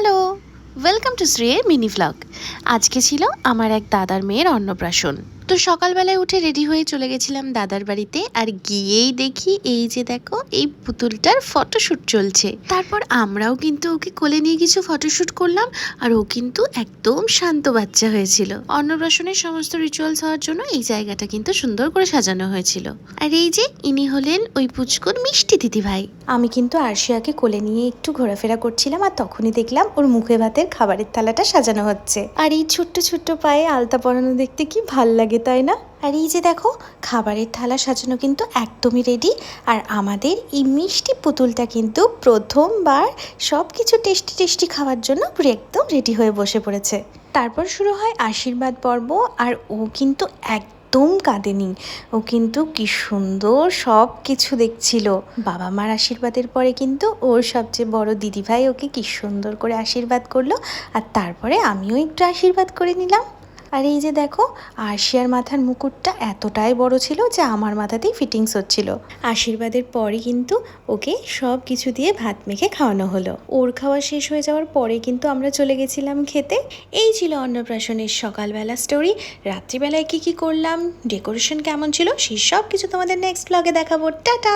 Hello, welcome to শ্রেয়ের mini vlog. আজকে ছিল আমার এক দাদার মেয়ের অন্নপ্রাশন। তো সকালবেলায় উঠে রেডি হয়ে চলে গেছিলাম দাদার বাড়িতে, আর গিয়েই দেখি এই যে দেখো এই পুতুলটার ফটোশ্যুট চলছে। তারপর আমরাও কিন্তু ওকে কোলে নিয়ে কিছু ফটোশ্যুট করলাম, আর ও কিন্তু একদম শান্ত বাচ্চা হয়েছিল। অন্নপ্রাশনের সমস্ত রিচুয়ালস হওয়ার জন্য এই জায়গাটা কিন্তু সুন্দর করে সাজানো হয়েছিল। আর এই যে ইনি হলেন ওই পুচকুর মিষ্টি দিদি ভাই। আমি কিন্তু আরশিয়াকে কোলে নিয়ে একটু ঘোরাফেরা করছিলাম, আর তখনই দেখলাম ওর মুখে ভাতের খাবারের থালাটা সাজানো হচ্ছে। আর এই ছোট্ট ছোট্ট পায়ে আলতা পরানো দেখতে কি ভাল লাগে, তাই না? আর এই যে দেখো খাবারের থালা সাজানো কিন্তু একদমই রেডি। আর আমাদের এই মিষ্টি পুতুলটা কিন্তু প্রথমবার সব কিছু টেস্টি টেস্টি খাওয়ার জন্য পুরো একদম রেডি হয়ে বসে পড়েছে। তারপর শুরু হয় আশীর্বাদ পর্ব, আর ও কিন্তু একদম কাঁদেনি। ও কিন্তু কি সুন্দর সব কিছু দেখছিল। বাবা মার আশীর্বাদের পরে কিন্তু ওর সবচেয়ে বড় দিদিভাই ওকে কি সুন্দর করে আশীর্বাদ করলো, আর তারপরে আমিও একটু আশীর্বাদ করে নিলাম। আর এই যে দেখো আরশিয়ার মাথার মুকুটটা এতটাই বড় ছিল যে আমার মাথাতেই ফিটিংস হচ্ছিল। আশীর্বাদের পরে কিন্তু ওকে সব কিছু দিয়ে ভাত মেখে খাওয়ানো হলো। ওর খাওয়া শেষ হয়ে যাওয়ার পরে কিন্তু আমরা চলে গেছিলাম খেতে। এই ছিল অন্নপ্রাশনের সকালবেলা স্টোরি। রাত্রিবেলায় কি করলাম, ডেকোরেশন কেমন ছিল, সেই সব কিছু তোমাদের নেক্সট ব্লগে দেখাবো। টাটা।